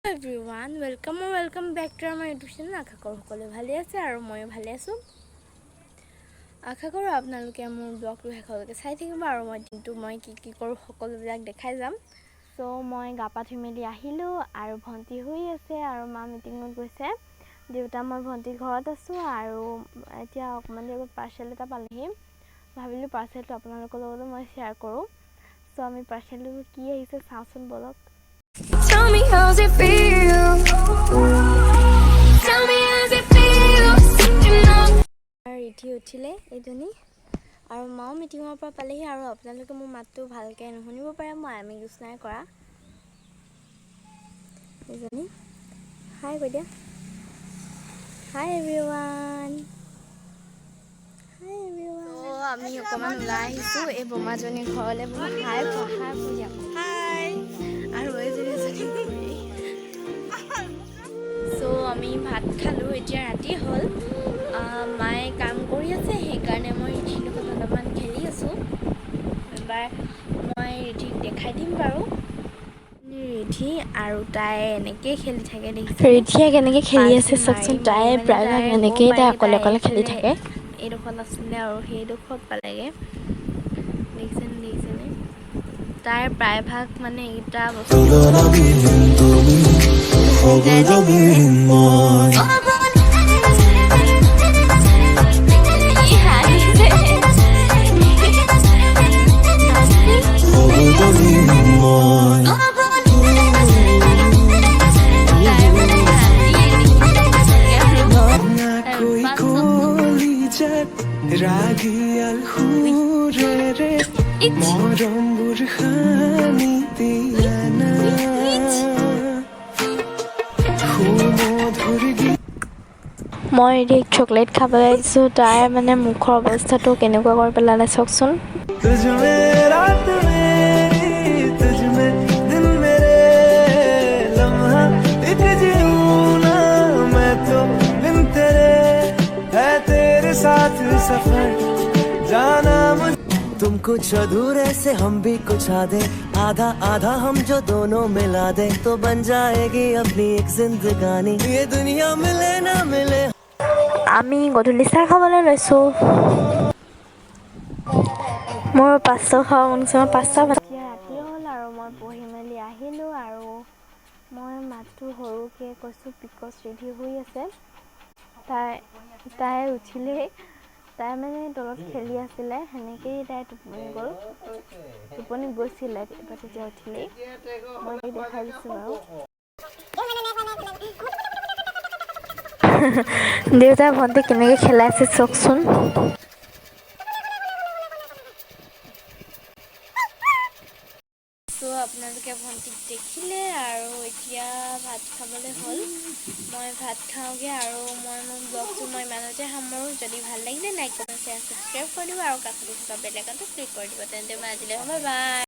Everyone welcome back to আমাৰ YouTube channel. আশা কৰোঁ সকলোৱে ভালে আছে আৰু ময়ো ভালে আছোঁ। আশা কৰোঁ আপোনালোকে মোৰ ব্লগটো শেষলৈকে চাই থাকিব আৰু মই দিনটো কি কৰোঁ সকলোবিলাক দেখাই যাম। চ' মই গা পা ধুই মেলি আহিলোঁ আৰু ভণ্টি শুই আছে আৰু মা মিটিঙত গৈছে। দেউতা মই ভণ্টিৰ ঘৰত আছোঁ আৰু এতিয়া অকণমান দেৰি আগত পাৰ্চেল এটা পালেহি। ভাবিলোঁ পাৰ্চেলটো আপোনালোকৰ লগতো মই শ্বেয়াৰ কৰোঁ। চ' আমি পাৰ্চেলটো কি আহিছে চাওঁচোন ব'লক। Tell me how's it feel? Tell me how's it feel? Ridhi উঠিলে এইজনী আৰু মাও মিটিঙৰ পৰা পালেহি আৰু আপোনালোকে মোৰ মাতটো ভালকৈ নুশুনিব পাৰে, মই আমি ইউজ নাই কৰা। এইজনী হাই কৈ দিয়া, হাই এভৰিৱান। আমি অকণমান ওলাই আহিছোঁ এই বোমাজনীৰ ঘৰলৈ। বোমা হাই হাই কৈ দিয়া আৰু এইজনী চ' আমি ভাত খালোঁ, এতিয়া ৰাতি হ'ল। মায়ে কাম কৰি আছে, সেইকাৰণে মই ৰিধিৰ লগত অলপমান খেলি আছোঁ। এবাৰ মই ৰিধিক দেখাই দিম বাৰু। ৰিধি আৰু তাই এনেকেই খেলি থাকে, দেখিছেনে? ৰিধিয়ে কেনেকে খেলি আছে পাছদিন মাৰি চাওকচোন। মাৰি তাই মানে প্ৰায়ভাগ তাই গম এনেকেই তাই পায়গৈ অকলে অকলে খেলি এইফালে থাকে। এইডোখৰত আছিলে আৰু সেইডোখৰত পালেগৈ। দেখিছেনে? তাইৰ প্ৰায়ভাগ মানে এইকেইটা বস্তু ৰাগিয়াল হুৰে মৰম বুৰখানি দিয়ানা মধুৰ মই ৰিধিক চকলেট খাবলৈ দিছোঁ। তাই মানে মুখৰ অৱস্থাটো কেনেকুৱা কৰি পেলালে চাওকচোন। तुझ में रात मेरी तुझ में दिन मेरे लम्हा एक जीऊं ना मैं तो बिन तेरे है तेरे साथ सफर जाना तुम कुछ अधूरे से हम भी कुछ आधे आधा आधा हम जो दोनों मिला दे तो बन जाएगी अपनी एक जिंदगानी ये दुनिया मिले ना मिले। আমি গধূলি চাহ খাবলৈ লৈছোঁ। মোৰ পাঁচটা খাব মন গৈছে। মই পাঁচটা এতিয়া ৰাতি হ'ল আৰু মই পঢ়ি মেলি আহিলোঁ আৰু মই মাতটো সৰুকৈ কৈছোঁ বিকজ ৰিধি শুই আছে। তাই উঠিলেই, তাই মানে তলত খেলি আছিলে, সেনেকেই তাই টোপনি গ'ল। টোপনি গৈছিলে তেতিয়া উঠিলেই। মই দেখাই দিছোঁ বাৰু। দেউতাই ভণ্টিক কেনেকৈ খেলাইছে চাওকচোন। চ' আপোনালোকে ভণ্টিক দেখিলে আৰু এতিয়া ভাত খাবলৈ হ'ল। মই ভাত খাওঁগৈ আৰু মোৰ ব্লগটো মই ইমানতে সামৰোঁ। যদি ভাল লাগিলে লাইক কমেণ্ট শ্বেয়াৰ ছাবস্ক্ৰাইব কৰি দিব আৰু কাষতে থকা বেল আইকনটো ক্লিক কৰি দিব। তেন্তে মই আজিলৈ বাই বাই।